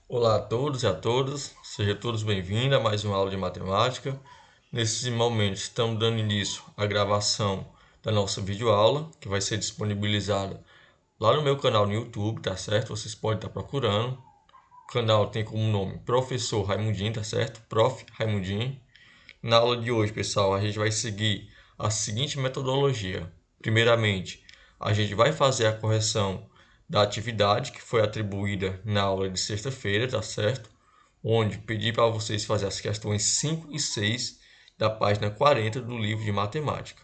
Olá a todos e a todas, sejam todos bem-vindos a mais uma aula de matemática. Nesse momento estamos dando início à gravação da nossa videoaula, que vai ser disponibilizada lá no meu canal no YouTube, tá certo? Vocês podem estar procurando. O canal tem como nome Professor Raimundinho, tá certo? Prof. Raimundinho. Na aula de hoje, pessoal, a gente vai seguir a seguinte metodologia. Primeiramente, a gente vai fazer a correção da atividade que foi atribuída na aula de sexta-feira, tá certo? Onde pedi para vocês fazerem as questões 5 e 6 da página 40 do livro de matemática.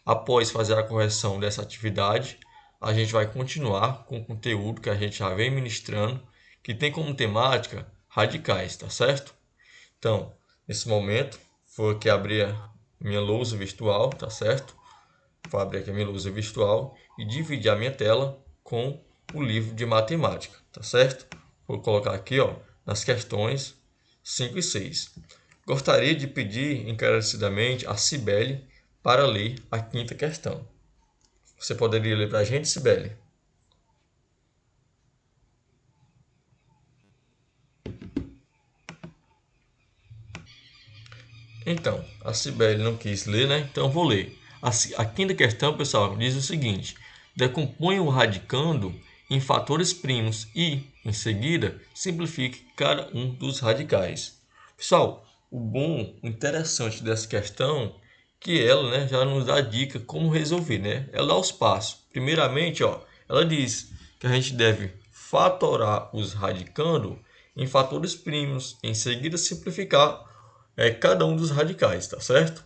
Após fazer a correção dessa atividade, a gente vai continuar com o conteúdo que a gente já vem ministrando, que tem como temática radicais, tá certo? Então, nesse momento, vou aqui abrir a minha lousa virtual, tá certo? Vou abrir aqui a minha lousa virtual e dividir a minha tela com o livro de matemática, tá certo? Vou colocar aqui, ó, nas questões 5 e 6. Gostaria de pedir encarecidamente a Cibele para ler a quinta questão. Você poderia ler para a gente, Cibele? Então, a Cibele não quis ler, né? Então vou ler. A quinta questão, pessoal, diz o seguinte: decompõe o radicando em fatores primos e, em seguida, simplifique cada um dos radicais. Pessoal, o interessante dessa questão é que ela, né, já nos dá dica como resolver, né? Ela dá os passos. Primeiramente, ó, ela diz que a gente deve fatorar os radicando em fatores primos, em seguida simplificar cada um dos radicais, tá certo?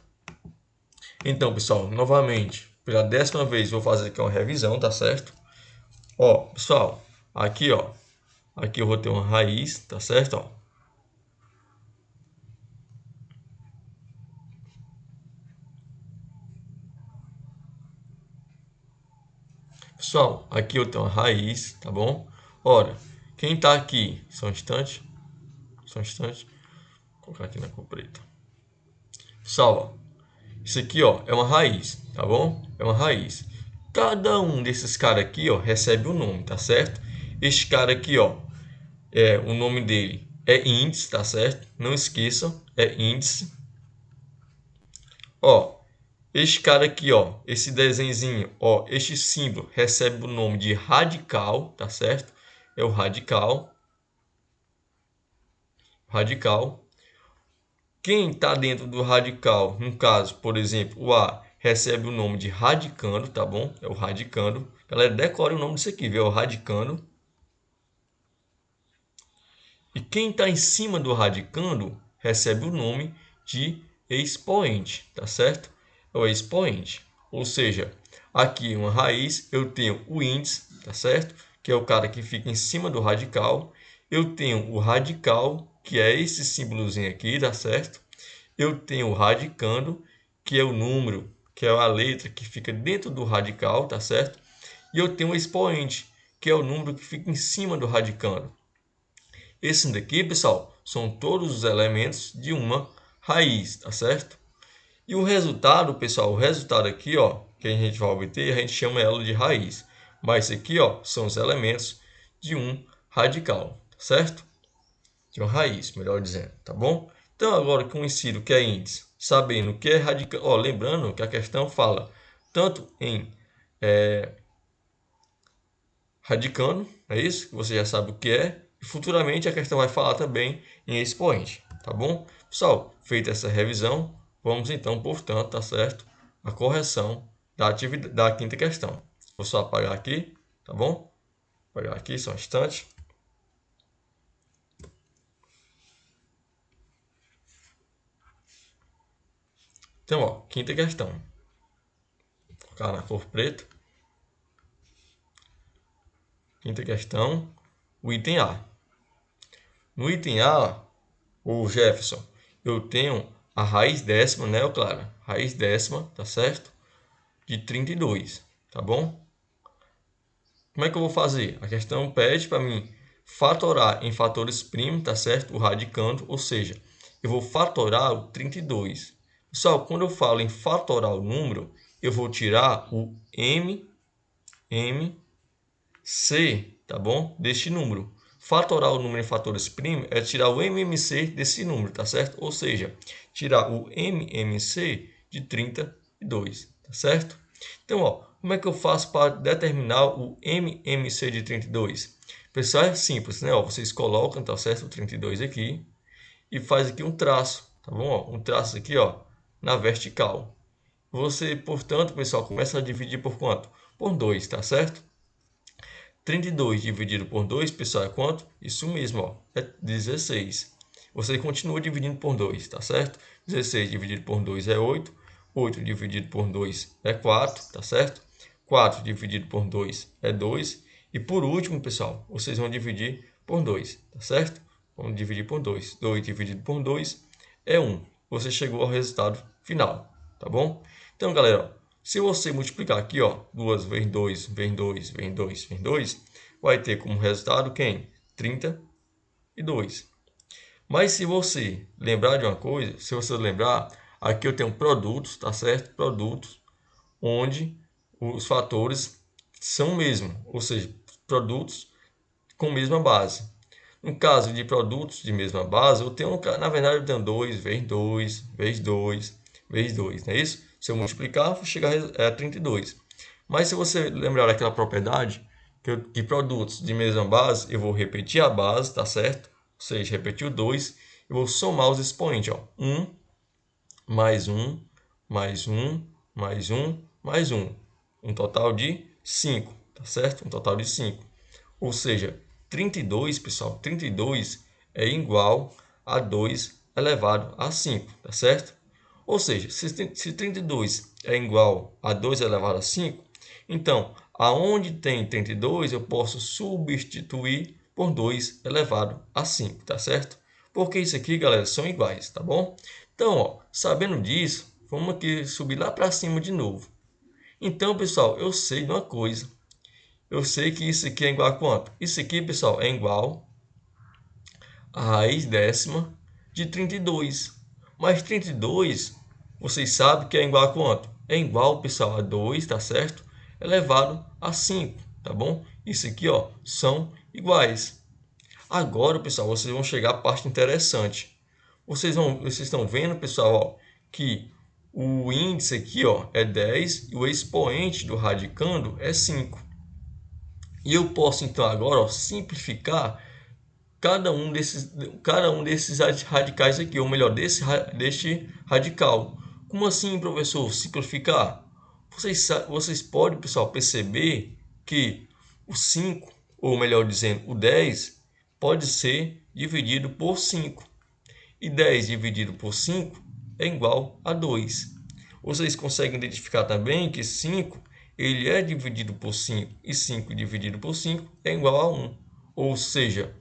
Então, pessoal, novamente, pela 10ª vez, vou fazer aqui uma revisão, tá certo? Ó, pessoal, aqui eu vou ter uma raiz, tá certo? Ó. Pessoal, aqui eu tenho uma raiz, tá bom? Ora, quem tá aqui, só um instante, vou colocar aqui na cor preta. Pessoal, ó, isso aqui, ó, é uma raiz, tá bom? É uma raiz. Cada um desses caras aqui, ó, recebe um nome, tá certo? Este cara aqui, ó, o nome dele é índice, tá certo? Não esqueçam, é índice. Ó, este cara aqui, ó, esse desenhozinho, ó, este símbolo recebe o nome de radical, tá certo? É o radical. Radical. Quem está dentro do radical, no caso, por exemplo, o A, recebe o nome de radicando, tá bom? É o radicando. Galera, decore o nome disso aqui, viu? É o radicando. E quem está em cima do radicando recebe o nome de expoente, tá certo? É o expoente. Ou seja, aqui uma raiz, eu tenho o índice, tá certo? Que é o cara que fica em cima do radical. Eu tenho o radical, que é esse símbolozinho aqui, tá certo? Eu tenho o radicando, que é o número, que é a letra que fica dentro do radical, tá certo? E eu tenho o expoente, que é o número que fica em cima do radicando. Esses daqui, pessoal, são todos os elementos de uma raiz, tá certo? E o resultado, pessoal, o resultado aqui, ó, que a gente vai obter, a gente chama ela de raiz. Mas isso aqui, ó, são os elementos de um radical, tá certo? De uma raiz, melhor dizendo, tá bom? Então, agora conhecido o que é índice, sabendo o que é radical, ó, lembrando que a questão fala tanto em radicando, é isso? Você já sabe o que é. E futuramente a questão vai falar também em expoente, tá bom? Pessoal, feita essa revisão, vamos então, portanto, tá certo? A correção da atividade da quinta questão. Vou só apagar aqui, tá bom? Apagar aqui só um instante. Então, ó, quinta questão. Vou colocar na cor preta. Quinta questão, o item A. No item A, o Jefferson, eu tenho a raiz décima, né, claro? Raiz décima, tá certo? De 32, tá bom? Como é que eu vou fazer? A questão pede para mim fatorar em fatores primos, tá certo? O radicando, ou seja, eu vou fatorar o 32. Pessoal, quando eu falo em fatorar o número, eu vou tirar o MC, tá bom? Deste número. Fatorar o número em fatores primos é tirar o MMC desse número, tá certo? Ou seja, tirar o MMC de 32, tá certo? Então, ó, como é que eu faço para determinar o MMC de 32? Pessoal, é simples, né? Ó, vocês colocam, tá certo, o 32 aqui e faz aqui um traço, tá bom? Ó, um traço aqui, ó, na vertical. Você, portanto, pessoal, começa a dividir por quanto? Por 2, tá certo? 32 dividido por 2, pessoal, é quanto? Isso mesmo, ó, é 16. Você continua dividindo por 2, tá certo? 16 dividido por 2 é 8. 8 dividido por 2 é 4, tá certo? 4 dividido por 2 é 2. E por último, pessoal, vocês vão dividir por 2, tá certo? Vamos dividir por 2. 2 dividido por 2 é 1. Você chegou ao resultado final, tá bom? Então, galera, ó, se você multiplicar aqui, ó, 2 vezes 2, vezes 2, vezes 2, vezes 2, vai ter como resultado quem? 32. Mas se você lembrar de uma coisa, se você lembrar, aqui eu tenho produtos, tá certo? Produtos onde os fatores são o mesmo, ou seja, produtos com mesma base. No caso de produtos de mesma base, eu tenho, na verdade, eu tenho 2 vezes 2, vezes 2, vezes 2, não é isso? Se eu multiplicar, vou chegar a 32. Mas se você lembrar daquela propriedade, que produtos de mesma base, eu vou repetir a base, tá certo? Ou seja, repetir o 2, eu vou somar os expoentes, ó. 1, mais 1, mais 1, mais 1, mais 1. Um total de 5, tá certo? Um total de 5. Ou seja, 32, pessoal, 32 é igual a 2 elevado a 5, tá certo? Ou seja, se 32 é igual a 2 elevado a 5, então, aonde tem 32, eu posso substituir por 2 elevado a 5, tá certo? Porque isso aqui, galera, são iguais, tá bom? Então, ó, sabendo disso, vamos aqui subir lá para cima de novo. Então, pessoal, eu sei de uma coisa. Eu sei que isso aqui é igual a quanto? Isso aqui, pessoal, é igual a raiz décima de 32. Mas 32, vocês sabem que é igual a quanto? É igual, pessoal, a 2, tá certo? Elevado a 5, tá bom? Isso aqui, ó, são iguais. Agora, pessoal, vocês vão chegar à parte interessante. Vocês estão vendo, pessoal, ó, que o índice aqui, ó, é 10 e o expoente do radicando é 5. E eu posso, então, agora, ó, simplificar cada um desses radicais aqui, ou melhor, deste radical. Como assim, professor, simplificar? Vocês podem, pessoal, perceber que o 5, ou melhor dizendo, o 10, pode ser dividido por 5. E 10 dividido por 5 é igual a 2. Vocês conseguem identificar também que 5 ele é dividido por 5 e 5 dividido por 5 é igual a 1. Ou seja,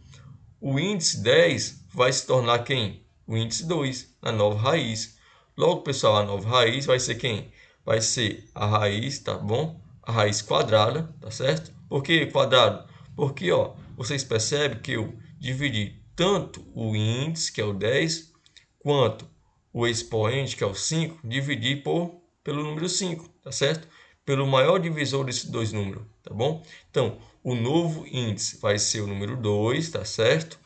o índice 10 vai se tornar quem? O índice 2, a nova raiz. Logo, pessoal, a nova raiz vai ser quem? Vai ser a raiz, tá bom? A raiz quadrada, tá certo? Por que quadrado? Porque, ó, vocês percebem que eu dividi tanto o índice, que é o 10, quanto o expoente, que é o 5, dividi pelo número 5, tá certo? Pelo maior divisor desses dois números, tá bom? Então, o novo índice vai ser o número 2, tá certo?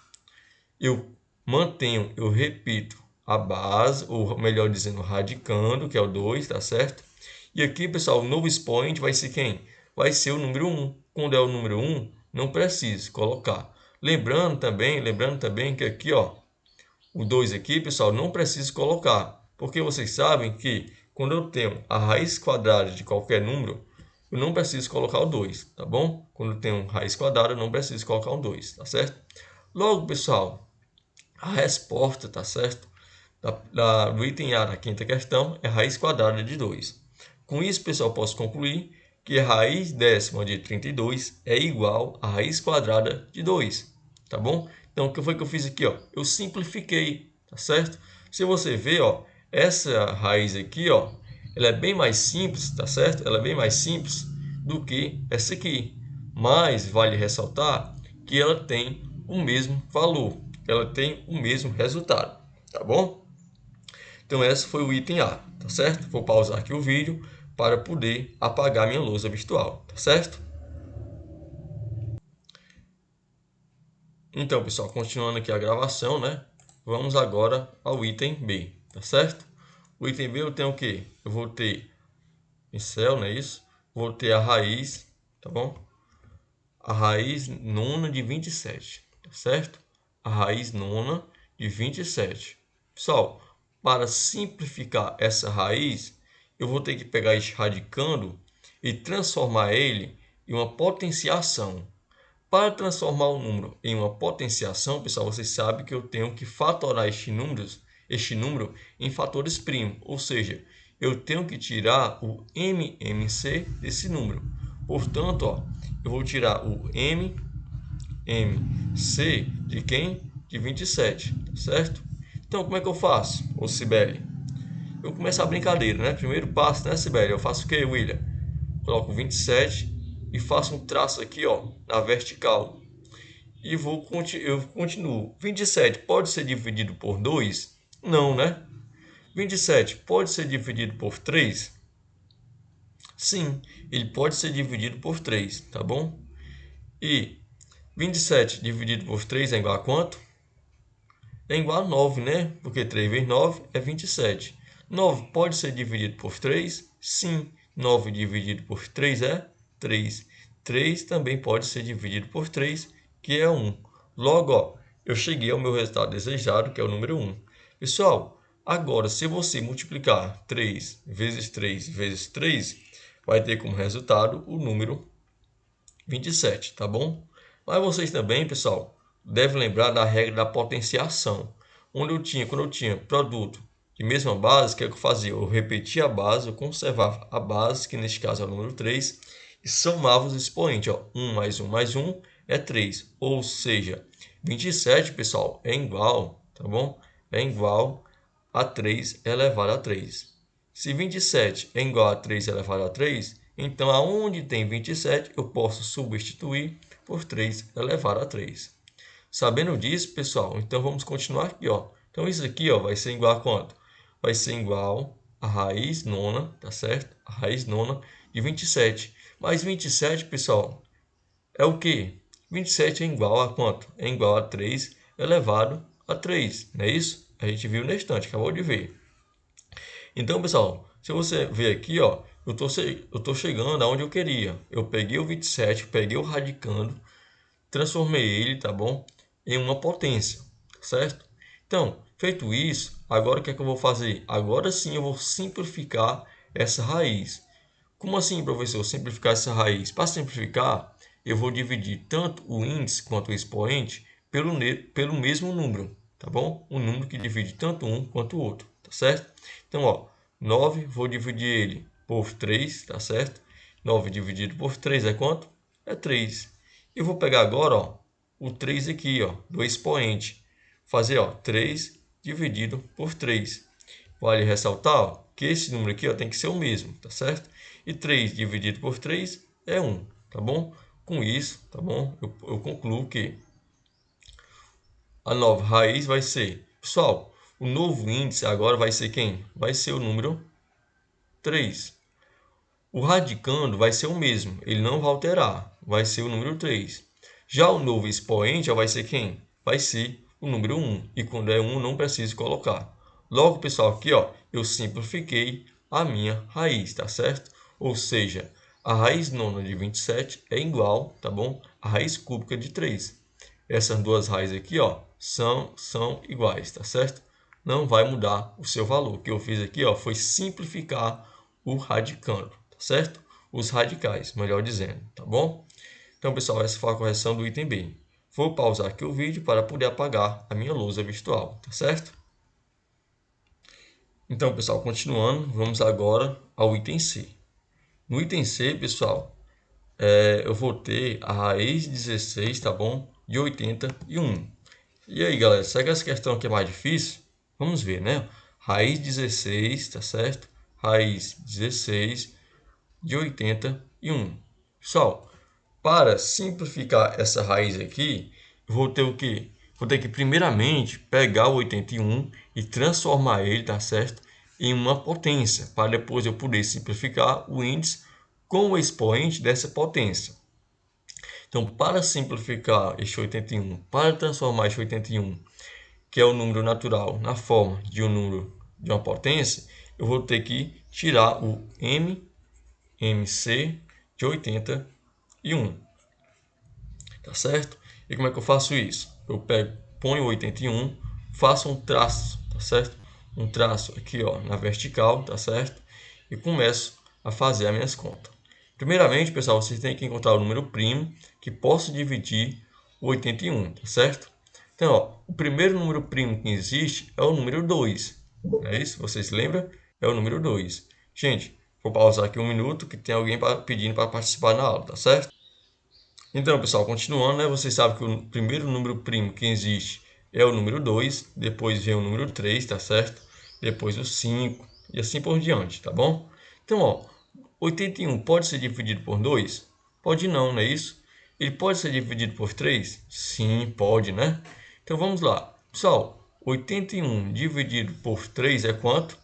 Eu mantenho, eu repito a base, ou melhor dizendo, radicando, que é o 2, tá certo? E aqui, pessoal, o novo expoente vai ser quem? Vai ser o número 1. Quando é o número 1, não preciso colocar. Lembrando também que aqui, ó, o 2 aqui, pessoal, não preciso colocar. Porque vocês sabem que quando eu tenho a raiz quadrada de qualquer número, eu não preciso colocar o 2, tá bom? Quando eu tenho raiz quadrada, eu não preciso colocar o 2, tá certo? Logo, pessoal, a resposta, tá certo? Do item A da quinta questão é raiz quadrada de 2. Com isso, pessoal, posso concluir que a raiz décima de 32 é igual à raiz quadrada de 2, tá bom? Então, o que foi que eu fiz aqui, ó? Eu simplifiquei, tá certo? Se você ver, ó, essa raiz aqui, ó, ela é bem mais simples, tá certo? Ela é bem mais simples do que essa aqui. Mas vale ressaltar que ela tem o mesmo valor, ela tem o mesmo resultado, tá bom? Então, esse foi o item A, tá certo? Vou pausar aqui o vídeo para poder apagar minha lousa virtual, tá certo? Então, pessoal, continuando aqui a gravação, né? Vamos agora ao item B, tá certo? O item B eu tenho o quê? Eu vou ter pincel, não é isso? Vou ter a raiz, tá bom? A raiz nona de 27, tá certo? A raiz nona de 27. Pessoal, para simplificar essa raiz, eu vou ter que pegar este radicando e transformar ele em uma potenciação. Para transformar o número em uma potenciação, pessoal, vocês sabem que eu tenho que fatorar este número em fatores primos, ou seja, eu tenho que tirar o MMC desse número. Portanto, ó, eu vou tirar o MMC de quem? De 27, certo? Então, como é que eu faço, ô Sibeli? Eu começo a brincadeira, né? Primeiro passo, né, Sibeli? Eu faço o que, William? Coloco 27 e faço um traço aqui, ó, na vertical. E eu continuo. 27 pode ser dividido por 2? Não, né? 27 pode ser dividido por 3? Sim, ele pode ser dividido por 3, tá bom? E 27 dividido por 3 é igual a quanto? É igual a 9, né? Porque 3 vezes 9 é 27. 9 pode ser dividido por 3? Sim. 9 dividido por 3 é 3. 3 também pode ser dividido por 3, que é 1. Logo, ó, eu cheguei ao meu resultado desejado, que é o número 1. Pessoal, agora se você multiplicar 3 vezes 3 vezes 3, vai ter como resultado o número 27, tá bom? Mas vocês também, pessoal, devem lembrar da regra da potenciação, onde quando eu tinha produto de mesma base, o que é que eu fazia? Eu repetia a base, eu conservava a base, que neste caso é o número 3, e somava os expoentes. Ó, 1 mais 1 é 3, ou seja, 27, pessoal, é igual, tá bom? É igual a 3 elevado a 3. Se 27 é igual a 3 elevado a 3, então aonde tem 27 eu posso substituir por 3 elevado a 3. Sabendo disso, pessoal, então vamos continuar aqui, ó. Então isso aqui, ó, vai ser igual a quanto? Vai ser igual a raiz nona, tá certo? A raiz nona de 27. Mas 27, pessoal, é o quê? 27 é igual a quanto? É igual a 3 elevado a 3, não é isso? A gente viu na estante, acabou de ver. Então, pessoal, se você ver aqui, ó, eu tô chegando aonde eu queria. Eu peguei o 27, peguei o radicando, transformei ele, tá bom? Em uma potência, certo? Então, feito isso, agora o que é que eu vou fazer? Agora sim eu vou simplificar essa raiz. Como assim, professor, simplificar essa raiz? Para simplificar, eu vou dividir tanto o índice quanto o expoente pelo mesmo número, tá bom? Um número que divide tanto um quanto o outro, tá certo? Então, ó, 9, vou dividir ele por 3, tá certo? 9 dividido por 3 é quanto? É 3. Eu vou pegar agora, ó, o 3 aqui, ó, do expoente. Fazer, ó, 3 dividido por 3. Vale ressaltar, ó, que esse número aqui, ó, tem que ser o mesmo, tá certo? E 3 dividido por 3 é 1, tá bom? Com isso, tá bom? Eu concluo que a nova raiz vai ser... Pessoal, o novo índice agora vai ser quem? Vai ser o número 3. O radicando vai ser o mesmo, ele não vai alterar, vai ser o número 3. Já o novo expoente vai ser quem? Vai ser o número 1. E quando é 1, não preciso colocar. Logo, pessoal, aqui ó, eu simplifiquei a minha raiz, tá certo? Ou seja, a raiz nona de 27 é igual, tá bom? A raiz cúbica de 3. Essas duas raízes aqui ó, são iguais, tá certo? Não vai mudar o seu valor. O que eu fiz aqui ó, foi simplificar o radicando, tá certo? Os radicais, melhor dizendo, tá bom? Então, pessoal, essa foi a correção do item B. Vou pausar aqui o vídeo para poder apagar a minha lousa virtual, tá certo? Então, pessoal, continuando, vamos agora ao item C. No item C, pessoal, eu vou ter a raiz de 16, tá bom? De 81. E aí, galera, será que essa questão aqui é mais difícil? Vamos ver, né? Raiz 16, tá certo? Raiz 16 de 81. Pessoal, para simplificar essa raiz aqui, eu vou ter o quê? Vou ter que primeiramente pegar o 81 e transformar ele, tá certo? Em uma potência, para depois eu poder simplificar o índice com o expoente dessa potência. Então, para simplificar este 81, para transformar este 81, que é o número natural, na forma de um número de uma potência, eu vou ter que tirar o MC de 81, tá certo? E como é que eu faço isso? Eu ponho 81, faço um traço, tá certo? Um traço aqui, ó, na vertical, tá certo? E começo a fazer as minhas contas. Primeiramente, pessoal, vocês têm que encontrar o número primo que possa dividir o 81, tá certo? Então, ó, o primeiro número primo que existe é o número 2. É isso? Vocês lembram? É o número 2. Gente, vou pausar aqui um minuto que tem alguém pedindo para participar na aula, tá certo? Então, pessoal, continuando, né? Vocês sabem que o primeiro número primo que existe é o número 2, depois vem o número 3, tá certo? Depois o 5 e assim por diante, tá bom? Então, ó, 81 pode ser dividido por 2? Pode não, não é isso? Ele pode ser dividido por 3? Sim, pode, né? Então, vamos lá. Pessoal, 81 dividido por 3 é quanto?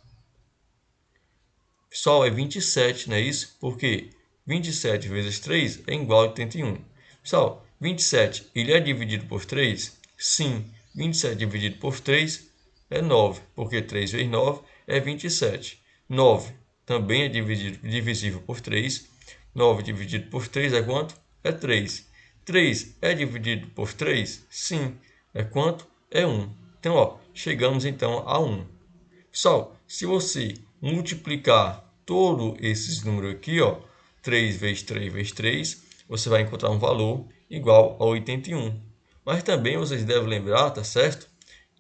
Pessoal, é 27, não é isso? Porque 27 vezes 3 é igual a 81. Pessoal, 27, ele é dividido por 3? Sim. 27 dividido por 3 é 9, porque 3 vezes 9 é 27. 9 também é divisível por 3. 9 dividido por 3 é quanto? É 3. 3 é dividido por 3? Sim. É quanto? É 1. Então, ó, chegamos então a 1. Pessoal, se você multiplicar todos esses números aqui, ó, 3 vezes 3 vezes 3, você vai encontrar um valor igual a 81. Mas também vocês devem lembrar, tá certo?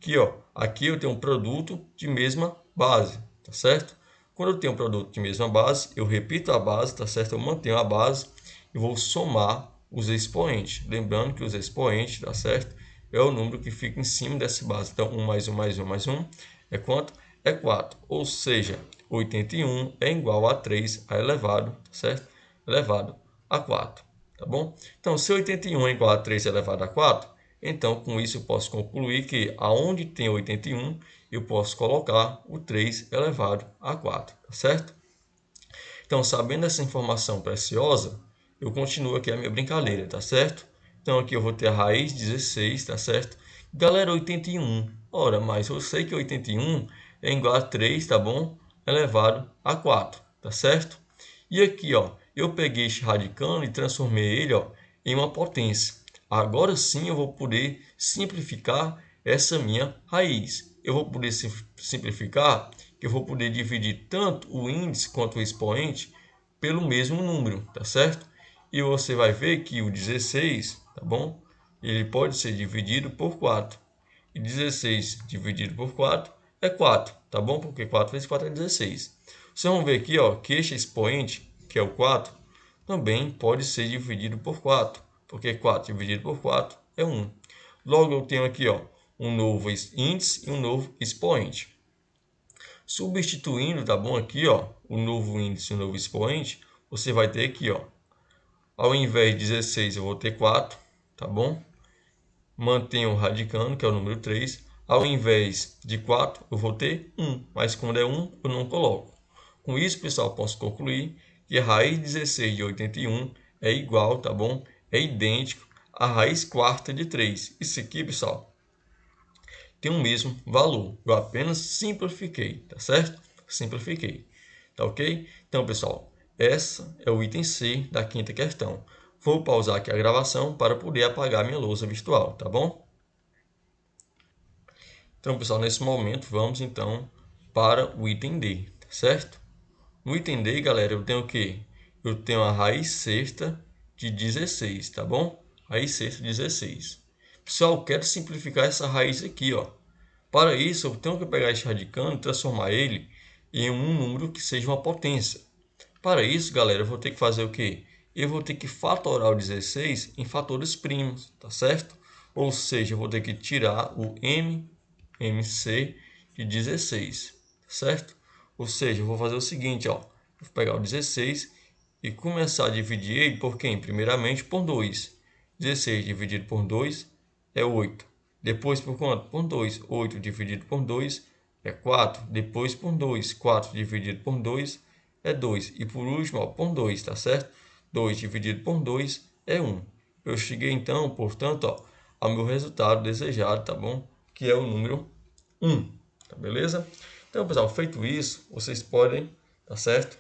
Que, ó, aqui eu tenho um produto de mesma base, tá certo? Quando eu tenho um produto de mesma base, eu repito a base, tá certo? Eu mantenho a base e vou somar os expoentes. Lembrando que os expoentes, tá certo? É o número que fica em cima dessa base. Então, 1 mais 1 mais 1 mais 1 é quanto? É 4. Ou seja, 81 é igual a 3 elevado, tá certo? Elevado a 4, tá bom? Então, se 81 é igual a 3 elevado a 4, então com isso eu posso concluir que aonde tem 81, eu posso colocar o 3 elevado a 4, tá certo? Então, sabendo essa informação preciosa, eu continuo aqui a minha brincadeira, tá certo? Então, aqui eu vou ter a raiz 16, tá certo? Galera, 81. Ora, mas eu sei que 81 é igual a 3, tá bom? Elevado a 4, tá certo? E aqui, ó, eu peguei este radicando e transformei ele, ó, em uma potência. Agora sim eu vou poder simplificar essa minha raiz. Eu vou poder simplificar, que eu vou poder dividir tanto o índice quanto o expoente pelo mesmo número, tá certo? E você vai ver que o 16, tá bom? Ele pode ser dividido por 4. E 16 dividido por 4 é 4, tá bom? Porque 4 vezes 4 é 16. Vocês vão ver aqui, ó, que este expoente, que é o 4, também pode ser dividido por 4, porque 4 dividido por 4 é 1. Logo, eu tenho aqui, ó, um novo índice e um novo expoente. Substituindo, tá bom? Aqui, ó, o novo índice e o novo expoente, você vai ter aqui, ó, ao invés de 16, eu vou ter 4, tá bom? Mantenho o radicando, que é o número 3. Ao invés de 4, eu vou ter 1, mas quando é 1, eu não coloco. Com isso, pessoal, posso concluir que a raiz 16 de 81 é igual, tá bom? É idêntico à raiz quarta de 3. Isso aqui, pessoal, tem o mesmo valor. Eu apenas simplifiquei, tá certo? Simplifiquei, tá ok? Então, pessoal, essa é o item C da quinta questão. Vou pausar aqui a gravação para poder apagar minha lousa virtual, tá bom? Então, pessoal, nesse momento, vamos então para o item D, tá certo? No item D, galera, eu tenho o quê? Eu tenho a raiz sexta de 16, tá bom? Raiz sexta de 16. Pessoal, eu quero simplificar essa raiz aqui, ó. Para isso, eu tenho que pegar esse radicando e transformar ele em um número que seja uma potência. Para isso, galera, eu vou ter que fazer o quê? Eu vou ter que fatorar o 16 em fatores primos, tá certo? Ou seja, eu vou ter que tirar o MC de 16, certo? Ou seja, eu vou fazer o seguinte, ó. Vou pegar o 16 e começar a dividir ele por quem? Primeiramente por 2. 16 dividido por 2 é 8. Depois por quanto? Por 2. 8 dividido por 2 é 4. Depois por 2. 4 dividido por 2 é 2. E por último, ó, por 2, tá certo? 2 dividido por 2 é 1. eu cheguei então, portanto, ó, ao meu resultado desejado, tá bom? Que é o número 1, tá beleza? Então, pessoal, feito isso, vocês podem, tá certo?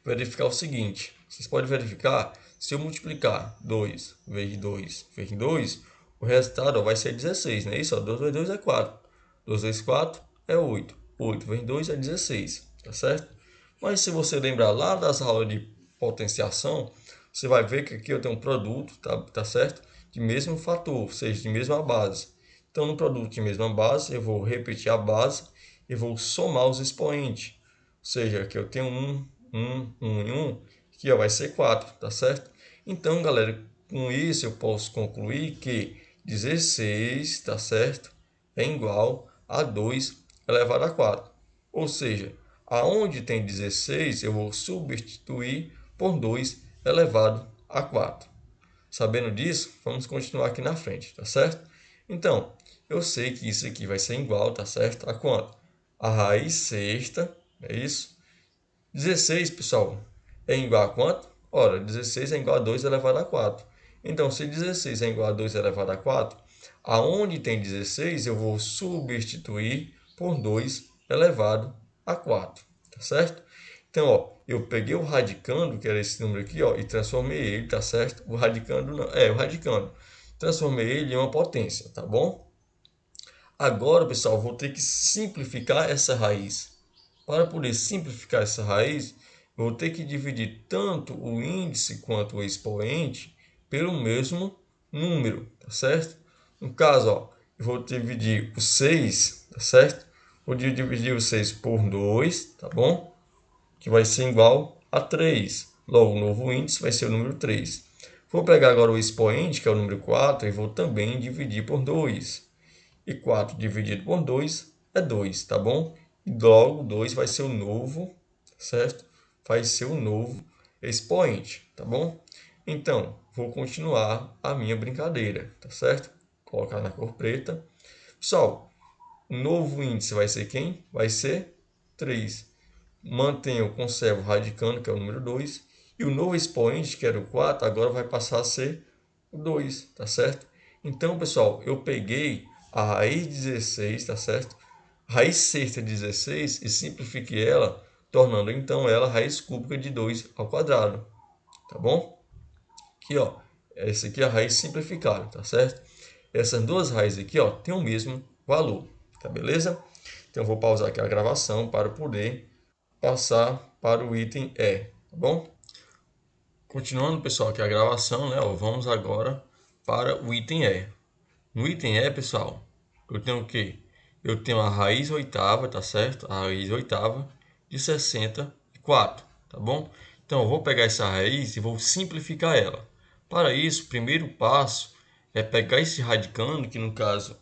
Verificar o seguinte, vocês podem verificar, se eu multiplicar 2 vezes 2 vezes 2, o resultado ó, vai ser 16, não é isso? Ó, 2 vezes 2 é 4, 2 vezes 4 é 8, 8 vezes 2 é 16, tá certo? Mas se você lembrar lá das aulas de potenciação, você vai ver que aqui eu tenho um produto, tá certo? De mesmo fator, ou seja, de mesma base. Então, no produto de mesma base, eu vou repetir a base e vou somar os expoentes. Ou seja, aqui eu tenho 1 e 1, que ó, vai ser 4, tá certo? Então, galera, com isso eu posso concluir que 16, tá certo? É igual a 2 elevado a 4. Ou seja, aonde tem 16, eu vou substituir por 2 elevado a 4. Sabendo disso, vamos continuar aqui na frente, tá certo? Então, eu sei que isso aqui vai ser igual, tá certo? A quanto? A raiz sexta, é isso? 16, pessoal, é igual a quanto? Ora, 16 é igual a 2 elevado a 4. Então, se 16 é igual a 2 elevado a 4, aonde tem 16, eu vou substituir por 2 elevado a 4, tá certo? Então, ó, eu peguei o radicando, que era esse número aqui, ó, e transformei ele, tá certo? O radicando não, o radicando. Transformei ele em uma potência, tá bom? Agora, pessoal, vou ter que simplificar essa raiz. Para poder simplificar essa raiz, eu vou ter que dividir tanto o índice quanto o expoente pelo mesmo número, tá certo? No caso, ó, eu vou dividir o 6, tá certo? Vou dividir o 6 por 2, tá bom? Que vai ser igual a 3. Logo, o novo índice vai ser o número 3. Vou pegar agora o expoente, que é o número 4, e vou também dividir por 2. E 4 dividido por 2 é 2, tá bom? E logo 2 vai ser o novo, certo? Vai ser o novo expoente, tá bom? Então, vou continuar a minha brincadeira, tá certo? Colocar na cor preta. Pessoal, o novo índice vai ser quem? Vai ser 3. Mantenho, conservo o radicando, que é o número 2. E o novo expoente, que era o 4, agora vai passar a ser o 2, tá certo? Então, pessoal, eu peguei a raiz 16, tá certo? Raiz sexta de 16 e simplifiquei ela, tornando então ela raiz cúbica de 2 ao quadrado, tá bom? Aqui, ó, essa aqui é a raiz simplificada, tá certo? Essas duas raízes aqui, ó, tem o mesmo valor, tá beleza? Então, eu vou pausar aqui a gravação para poder passar para o item E, tá bom? Continuando, pessoal, aqui a gravação, né? Ó, vamos agora para o item E. No item E, pessoal, eu tenho o quê? Eu tenho a raiz oitava, tá certo? A raiz oitava de 64, tá bom? Então, eu vou pegar essa raiz e vou simplificar ela. Para isso, o primeiro passo é pegar esse radicando, que no caso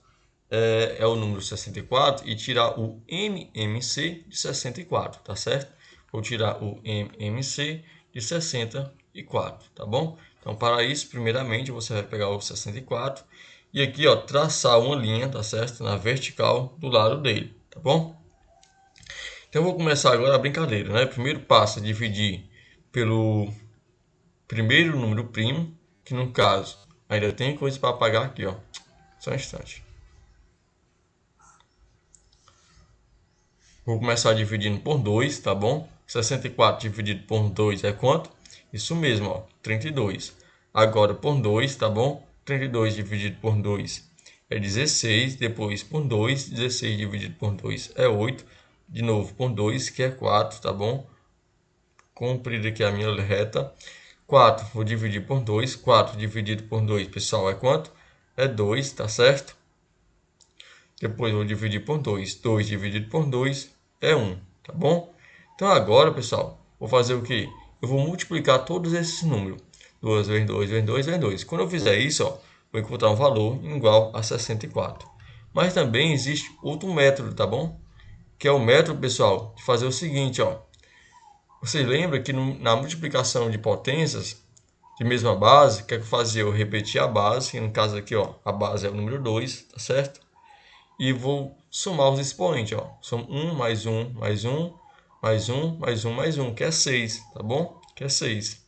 é o número 64, e tirar o MMC de 64, tá certo? Vou tirar o MMC de 64, tá bom? Então, para isso, primeiramente, você vai pegar o 64 e aqui, ó, traçar uma linha, tá certo? Na vertical do lado dele, tá bom? Então, eu vou começar agora a brincadeira, né? O primeiro passo é dividir pelo primeiro número primo, que no caso, ainda tem coisa para apagar aqui, ó. Só um instante. Vou começar dividindo por 2, tá bom? 64 dividido por 2 é quanto? Isso mesmo, ó, 32. Agora por 2, tá bom? 32 dividido por 2 é 16. Depois por 2, 16 dividido por 2 é 8. De novo por 2, que é 4, tá bom? Cumprir aqui a minha reta. 4, vou dividir por 2. 4 dividido por 2, pessoal, é quanto? É 2, tá certo? Depois vou dividir por 2. 2 dividido por 2 é 1, tá bom? Então agora, pessoal, vou fazer o quê? Eu vou multiplicar todos esses números. 2 vezes 2 vezes 2 vezes 2. Quando eu fizer isso, ó, vou encontrar um valor igual a 64. Mas também existe outro método, tá bom? Que é o método, pessoal, de fazer o seguinte, ó. Você lembra que na multiplicação de potências de mesma base, o que é que eu fazia? Eu repetia a base, que no caso aqui, ó, a base é o número 2, tá certo? E vou somar os expoentes, ó. São 1 mais 1 mais 1 mais 1 mais 1 mais 1, que é 6, tá bom? Que é 6.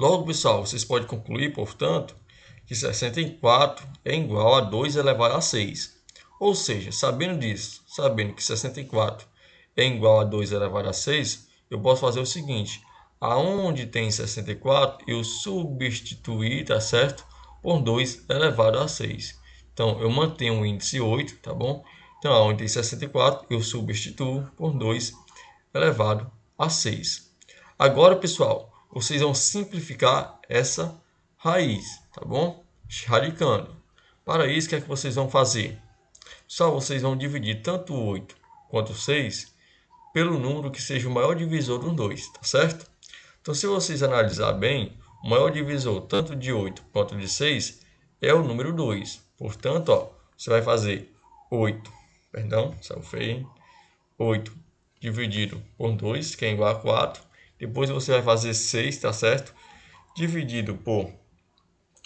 Logo, pessoal, vocês podem concluir, portanto, que 64 é igual a 2 elevado a 6. Ou seja, sabendo disso, sabendo que 64 é igual a 2 elevado a 6, eu posso fazer o seguinte: aonde tem 64, eu substituir, tá certo? Por 2 elevado a 6. Então, eu mantenho o índice 8, tá bom? Então, aonde tem 64, eu substituo por 2 elevado a 6. Agora, pessoal, vocês vão simplificar essa raiz, tá bom? Radicando. Para isso, o que é que vocês vão fazer? Só vocês vão dividir tanto o 8 quanto o 6 pelo número que seja o maior divisor dos dois, tá certo? Então, se vocês analisar bem, o maior divisor tanto de 8 quanto de 6 é o número 2. Portanto, ó, você vai fazer 8, perdão, saiu feio, hein? 8 dividido por 2, que é igual a 4. Depois você vai fazer 6, tá certo? Dividido por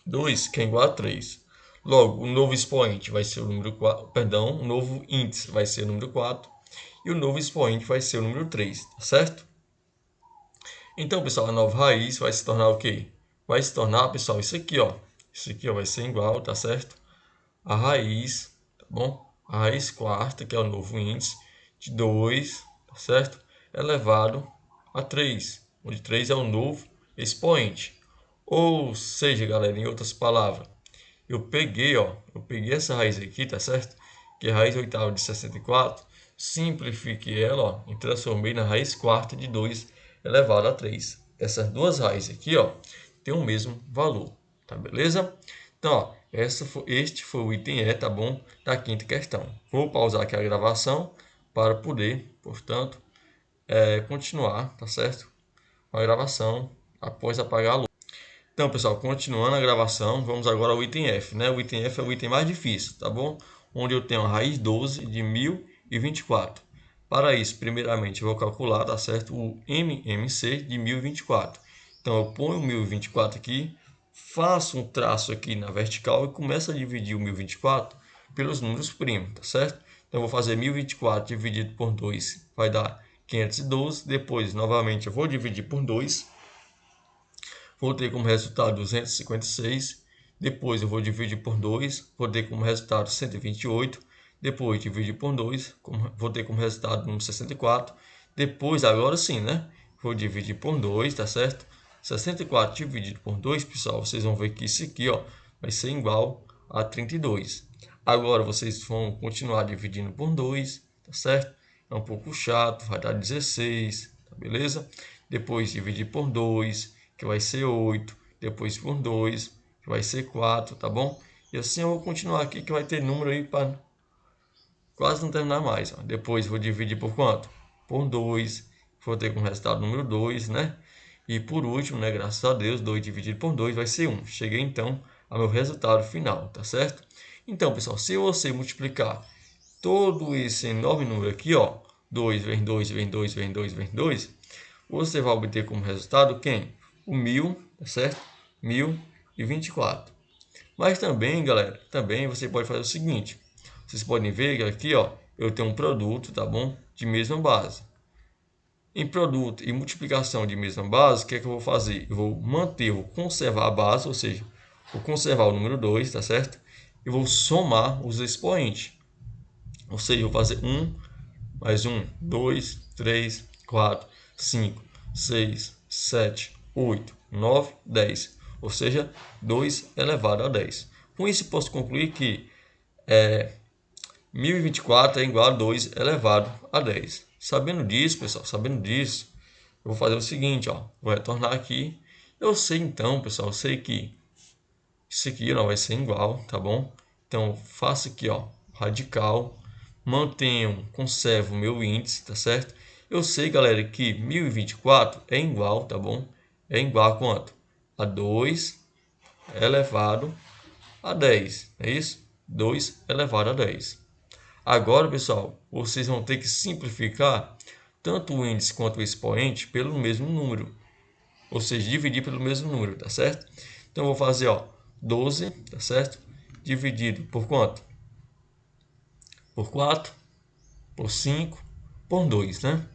2, que é igual a 3. Logo, o novo expoente vai ser o número 4, perdão, o novo índice vai ser o número 4 e o novo expoente vai ser o número 3, tá certo? Então, pessoal, a nova raiz vai se tornar o quê? Vai se tornar, pessoal, isso aqui, ó. Isso aqui, ó, vai ser igual, tá certo? A raiz, tá bom? A raiz quarta, que é o novo índice, de 2, tá certo? Elevado a 3, onde 3 é o novo expoente. Ou seja, galera, em outras palavras, eu peguei essa raiz aqui, tá certo? Que é a raiz oitava de 64, simplifiquei ela, ó, e transformei na raiz quarta de 2 elevado a 3. Essas duas raízes aqui, ó, tem o mesmo valor, tá beleza? Então, ó, este foi o item E, tá bom? Da quinta questão. Vou pausar aqui a gravação para poder, portanto, continuar, tá certo? Com a gravação após apagar a luz. Então, pessoal, continuando a gravação, vamos agora ao item F, né? O item F é o item mais difícil, tá bom? Onde eu tenho a raiz 12 de 1024. Para isso, primeiramente, eu vou calcular, tá certo? O MMC de 1024. Então, eu ponho o 1024 aqui, faço um traço aqui na vertical e começo a dividir o 1024 pelos números primos, tá certo? Então, eu vou fazer 1024 dividido por 2, vai dar 512. Depois, novamente, eu vou dividir por 2. Vou ter como resultado 256. Depois eu vou dividir por 2. Vou ter como resultado 128. Depois dividir por 2. Vou ter como resultado número 64. Depois, agora sim, né? Vou dividir por 2, tá certo? 64 dividido por 2, pessoal, vocês vão ver que isso aqui, ó, vai ser igual a 32. Agora vocês vão continuar dividindo por 2, tá certo? É um pouco chato, vai dar 16, tá beleza? Depois dividir por 2, que vai ser 8, depois por 2, que vai ser 4, tá bom? E assim eu vou continuar aqui, que vai ter número aí para quase não terminar mais. Ó. Depois vou dividir por quanto? Por 2, vou ter como resultado número 2, né? E por último, né, graças a Deus, 2 dividido por 2 vai ser 1. Cheguei então ao meu resultado final, tá certo? Então, pessoal, se você multiplicar todo esse enorme número aqui, ó, 2 vezes 2 vezes 2 vezes 2 vezes 2, você vai obter como resultado quem? O 1000, tá certo? 1024. Mas também, galera, também você pode fazer o seguinte. Vocês podem ver que aqui, ó, eu tenho um produto, tá bom? De mesma base. Em produto e multiplicação de mesma base, o que é que eu vou fazer? Eu vou manter, vou conservar a base, ou seja, vou conservar o número 2, tá certo? E vou somar os expoentes. Ou seja, eu vou fazer 1 mais 1, 2, 3, 4, 5, 6, 7, 8, 9, 10. Ou seja, 2 elevado a 10. Com isso, posso concluir que 1024 é igual a 2 elevado a 10. Sabendo disso, pessoal, sabendo disso, eu vou fazer o seguinte, ó, vou retornar aqui. Eu sei então, pessoal, eu sei que isso aqui não vai ser igual, tá bom? Então, faço aqui, ó, radical, mantenho, conservo o meu índice, tá certo? Eu sei, galera, que 1024 é igual, tá bom? É igual a quanto? A 2 elevado a 10, é isso? 2 elevado a 10. Agora, pessoal, vocês vão ter que simplificar tanto o índice quanto o expoente pelo mesmo número. Ou seja, dividir pelo mesmo número, tá certo? Então, eu vou fazer, ó, 12, tá certo? Dividido por quanto? Por 4, por 5, por 2, né?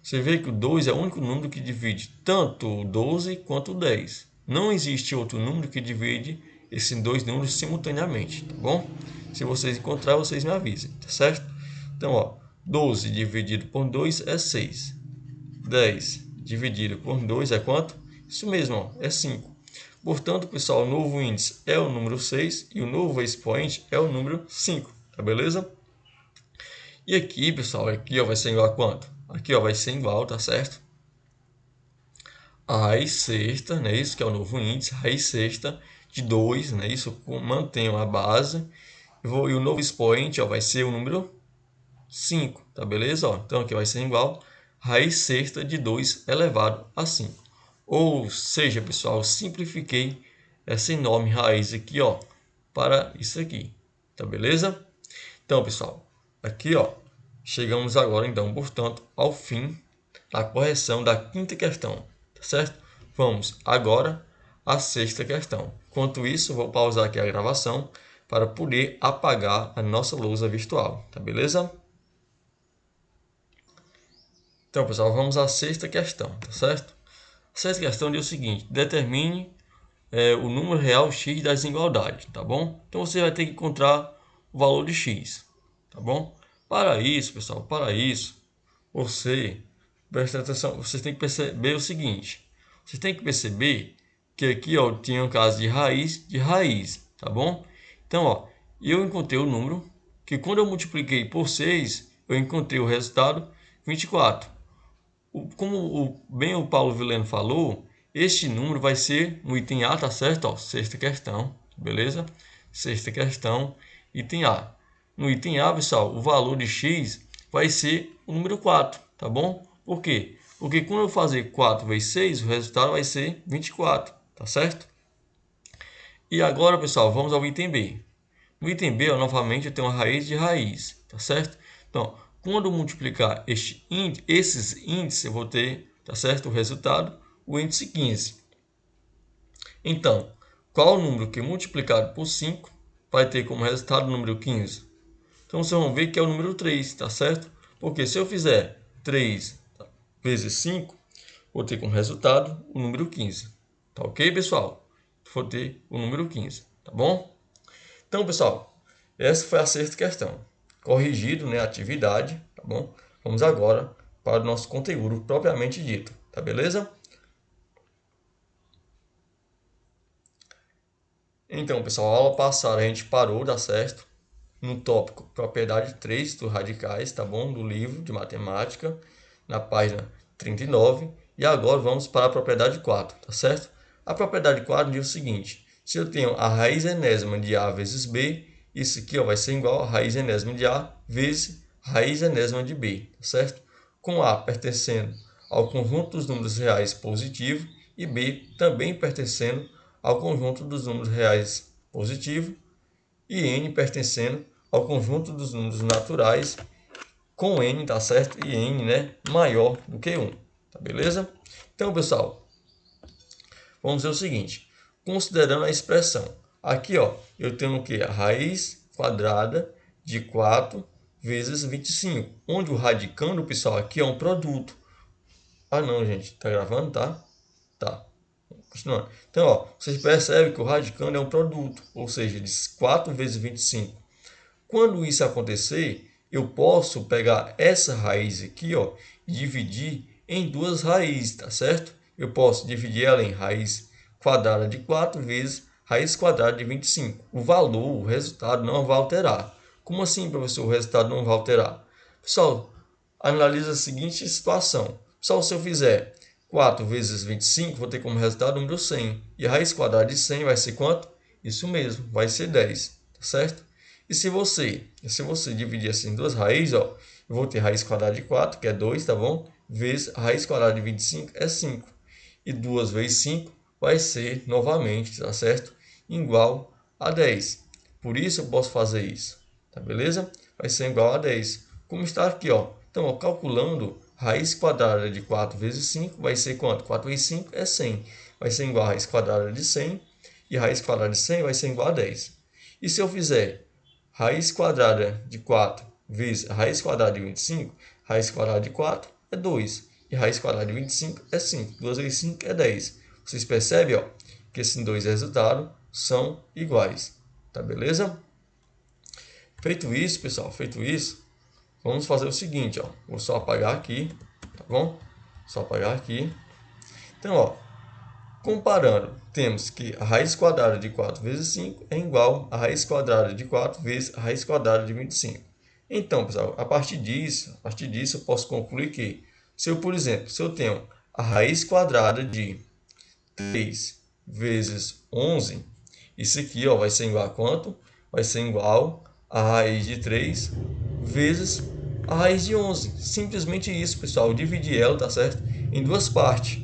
Você vê que o 2 é o único número que divide tanto o 12 quanto o 10. Não existe outro número que divide esses dois números simultaneamente, tá bom? Se vocês encontrarem, vocês me avisem, tá certo? Então, ó, 12 dividido por 2 é 6. 10 dividido por 2 é quanto? Isso mesmo, ó, é 5. Portanto, pessoal, o novo índice é o número 6 e o novo expoente é o número 5, tá beleza? E aqui, pessoal, aqui ó, vai ser igual a quanto? Aqui ó, vai ser igual, tá certo? A raiz sexta, né, isso que é o novo índice, raiz sexta de 2, né, isso mantenho a base. E o novo expoente ó, vai ser o número 5, tá beleza? Ó, então aqui vai ser igual raiz sexta de 2 elevado a 5. Ou seja, pessoal, simplifiquei essa enorme raiz aqui, ó, para isso aqui, tá beleza? Então, pessoal, aqui, ó, chegamos agora, então, portanto, ao fim da correção da quinta questão, tá certo? Vamos agora à sexta questão. Enquanto isso, vou pausar aqui a gravação para poder apagar a nossa lousa virtual, tá beleza? Então, pessoal, vamos à sexta questão, tá certo? A sexta questão diz o seguinte: determine o número real x das desigualdades, tá bom? Então, você vai ter que encontrar o valor de x, tá bom? Para isso, pessoal, para isso, você presta atenção, você tem que perceber o seguinte: você tem que perceber que aqui, ó, tinha um caso de raiz, tá bom? Então, ó, eu encontrei o número que quando eu multipliquei por 6, eu encontrei o resultado 24. Como bem o Paulo Vileno falou, este número vai ser no item A, tá certo? Ó, sexta questão, beleza? Sexta questão, item A. No item A, pessoal, o valor de x vai ser o número 4, tá bom? Por quê? Porque quando eu fazer 4 vezes 6, o resultado vai ser 24, tá certo? E agora, pessoal, vamos ao item B. No item B, ó, novamente, eu tenho uma raiz de raiz, tá certo? Então, quando eu multiplicar esses índices, eu vou ter, tá certo? O resultado, o índice 15. Então, qual o número que multiplicado por 5 vai ter como resultado o número 15? Então, vocês vão ver que é o número 3, tá certo? Porque se eu fizer 3 vezes 5, vou ter como resultado o número 15. Tá ok, pessoal? Vou ter o número 15, tá bom? Então, pessoal, essa foi a sexta questão. Corrigido, né, a atividade, tá bom? Vamos agora para o nosso conteúdo propriamente dito, tá beleza? Então, pessoal, a aula passada a gente parou, dá certo, no tópico propriedade 3 dos radicais, tá bom? Do livro de matemática, na página 39. E agora vamos para a propriedade 4, tá certo? A propriedade 4 diz o seguinte: se eu tenho a raiz enésima de A vezes B, isso aqui ó, vai ser igual a raiz enésima de A vezes raiz enésima de B, tá certo? Com A pertencendo ao conjunto dos números reais positivos e B também pertencendo ao conjunto dos números reais positivos e N pertencendo ao conjunto dos números naturais com N, tá certo? E N, né, maior do que 1, tá beleza? Então, pessoal, vamos ver o seguinte, considerando a expressão, aqui ó, eu tenho o que? A raiz quadrada de 4 vezes 25, onde o radicando, pessoal, aqui é um produto. Ah não, gente, tá gravando, tá? Tá. Continuando. Então, ó, vocês percebem que o radicando é um produto, ou seja, de 4 vezes 25. Quando isso acontecer, eu posso pegar essa raiz aqui, ó, e dividir em duas raízes, tá certo? Eu posso dividir ela em raiz quadrada de 4 vezes raiz quadrada de 25. O valor, o resultado não vai alterar. Como assim, professor, o resultado não vai alterar? Pessoal, analisa a seguinte situação. Pessoal, se eu fizer 4 vezes 25, vou ter como resultado o número 100. E a raiz quadrada de 100 vai ser quanto? Isso mesmo, vai ser 10, tá certo? E se você dividir assim em duas raízes, ó, eu vou ter raiz quadrada de 4, que é 2, tá bom? Vezes a raiz quadrada de 25 é 5. E 2 vezes 5 vai ser, novamente, tá certo? Igual a 10. Por isso eu posso fazer isso, tá beleza? Vai ser igual a 10. Como está aqui, ó. Então, ó, calculando, raiz quadrada de 4 vezes 5 vai ser quanto? 4 vezes 5 é 100. Vai ser igual a raiz quadrada de 100. E raiz quadrada de 100 vai ser igual a 10. E se eu fizer raiz quadrada de 4 vezes a raiz quadrada de 25, raiz quadrada de 4 é 2. e raiz quadrada de 25 é 5. 2 vezes 5 é 10. Vocês percebem, ó, que esses dois resultados são iguais. Tá beleza? Feito isso, pessoal, feito isso, vamos fazer o seguinte, ó. Vou só apagar aqui, tá bom? Só apagar aqui. Então, ó, comparando, temos que a raiz quadrada de 4 vezes 5 é igual a raiz quadrada de 4 vezes a raiz quadrada de 25. Então, pessoal, a partir disso eu posso concluir que, se eu, por exemplo, se eu tenho a raiz quadrada de 3 vezes 11, isso aqui, ó, vai ser igual a quanto? Vai ser igual a raiz de 3 vezes a raiz de 11. Simplesmente isso, pessoal. Eu dividi ela, tá certo? Em duas partes.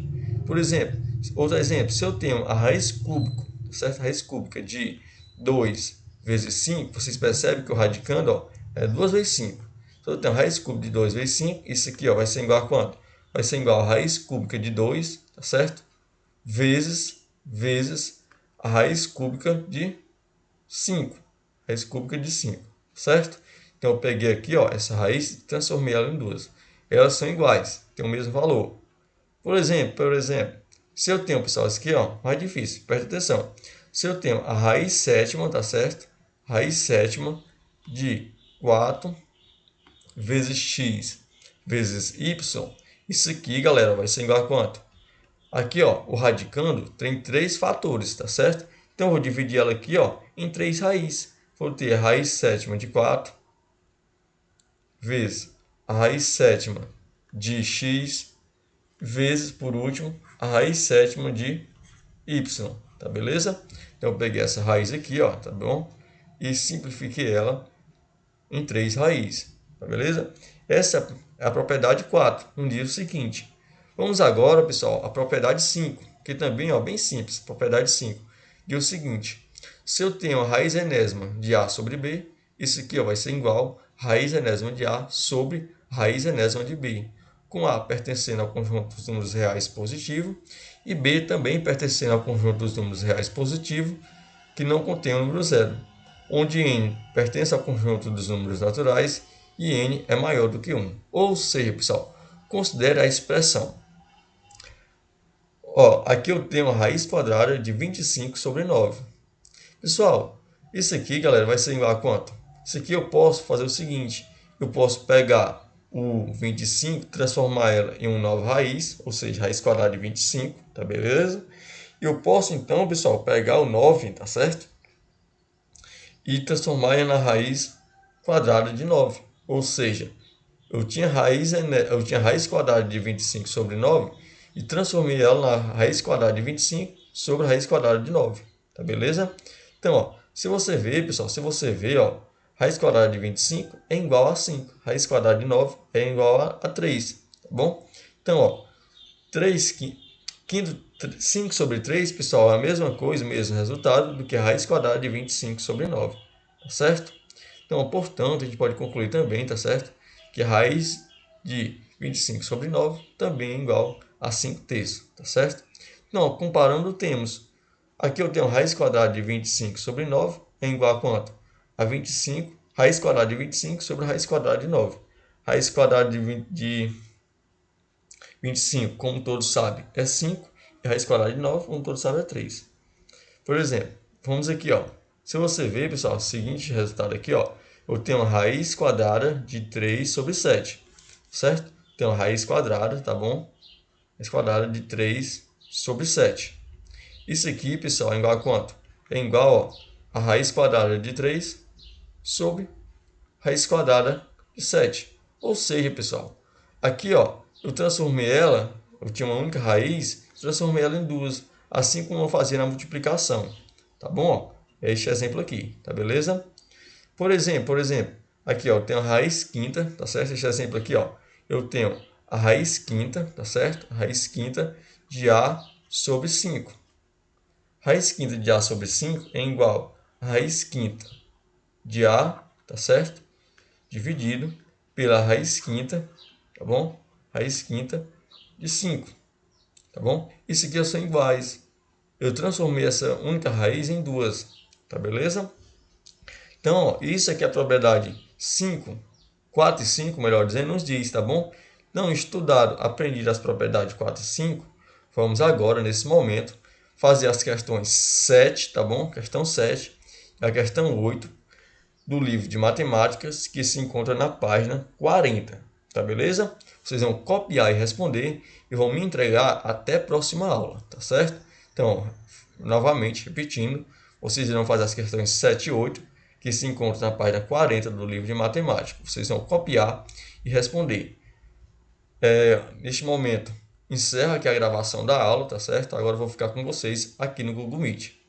Por exemplo, outro exemplo, se eu tenho a raiz cúbica, tá certo? A raiz cúbica de 2 vezes 5, vocês percebem que o radicando, ó, é 2 vezes 5. Se eu tenho a raiz cúbica de 2 vezes 5, isso aqui, ó, vai ser igual a quanto? Vai ser igual a raiz cúbica de 2, tá certo? Vezes a raiz cúbica de 5. Raiz cúbica de 5, certo? Então eu peguei aqui, ó, essa raiz e transformei ela em duas. Elas são iguais, têm o mesmo valor. Por exemplo, se eu tenho, pessoal, isso aqui, ó, mais difícil, presta atenção. Se eu tenho a raiz sétima, tá certo? Raiz sétima de 4 vezes x vezes y, isso aqui, galera, vai ser igual a quanto? Aqui, ó, o radicando tem 3 fatores, tá certo? Então, eu vou dividir ela aqui, ó, em 3 raízes. Vou ter a raiz sétima de 4 vezes a raiz sétima de x vezes, por último, a raiz sétima de y, tá beleza? Então, eu peguei essa raiz aqui, ó, tá bom? E simplifiquei ela em 3 raízes, tá beleza? Essa é a propriedade 4, no dia seguinte. Vamos agora, pessoal, à propriedade 5, que também é bem simples. Propriedade 5 diz o seguinte: se eu tenho a raiz enésima de A sobre B, isso aqui, ó, vai ser igual a raiz enésima de A sobre raiz enésima de B, com A pertencendo ao conjunto dos números reais positivo e B também pertencendo ao conjunto dos números reais positivo que não contém o número zero, onde n pertence ao conjunto dos números naturais e n é maior do que 1. Ou seja, pessoal, considere a expressão. Ó, aqui eu tenho a raiz quadrada de 25 sobre 9. Pessoal, isso aqui, galera, vai ser igual a quanto? Isso aqui eu posso fazer o seguinte. Eu posso pegar o 25, transformar ela em uma nova raiz, ou seja, raiz quadrada de 25, tá beleza? E eu posso, então, pessoal, pegar o 9, tá certo? E transformar ela na raiz quadrada de 9. Ou seja, eu tinha raiz quadrada de 25 sobre 9 e transformei ela na raiz quadrada de 25 sobre a raiz quadrada de 9. Tá beleza? Então, ó, se você ver, pessoal, ó, raiz quadrada de 25 é igual a 5. Raiz quadrada de 9 é igual a 3. Tá bom? Então, ó, 5 sobre 3, pessoal, é a mesma coisa, o mesmo resultado do que a raiz quadrada de 25 sobre 9. Tá certo? Então, portanto, a gente pode concluir também, tá certo? Que a raiz de 25 sobre 9 também é igual a 5 terços, tá certo? Então, comparando, temos, aqui eu tenho raiz quadrada de 25 sobre 9 é igual a quanto? A 25, raiz quadrada de 25 sobre a raiz quadrada de 9. Raiz quadrada de 25, como todos sabem, é 5, e a raiz quadrada de 9, como todos sabem, é 3. Por exemplo, vamos aqui, ó. Se você ver, pessoal, o seguinte resultado aqui, ó, eu tenho a raiz quadrada de 3 sobre 7, certo? Tenho a raiz quadrada, tá bom? Raiz quadrada de 3 sobre 7. Isso aqui, pessoal, é igual a quanto? É igual, ó, a raiz quadrada de 3 sobre raiz quadrada de 7. Ou seja, pessoal, aqui, ó, eu transformei ela, eu tinha uma única raiz, transformei ela em duas, assim como eu fazia na multiplicação. Tá bom? Ó, é este exemplo aqui, tá beleza? Por exemplo, aqui, ó, eu tenho a raiz quinta, tá certo? Este exemplo aqui, ó, eu tenho a raiz quinta, tá certo? A raiz quinta de A sobre 5. Raiz quinta de A sobre 5 é igual a raiz quinta de A, tá certo? Dividido pela raiz quinta, tá bom? Raiz quinta de 5, tá bom? Isso aqui são iguais. Eu transformei essa única raiz em duas, tá beleza? Então, ó, isso aqui é a propriedade 5, 4 e 5, melhor dizendo, nos diz, tá bom? não estudado, aprendido as propriedades 4 e 5, vamos agora, nesse momento, fazer as questões 7, tá bom? Questão 7 e a questão 8 do livro de matemáticas, que se encontra na página 40, tá beleza? Vocês vão copiar e responder e vão me entregar até a próxima aula, tá certo? Então, novamente, repetindo, vocês irão fazer as questões 7 e 8, que se encontram na página 40 do livro de matemática. Vocês vão copiar e responder. Neste momento, encerro aqui a gravação da aula, tá certo? Agora eu vou ficar com vocês aqui no Google Meet.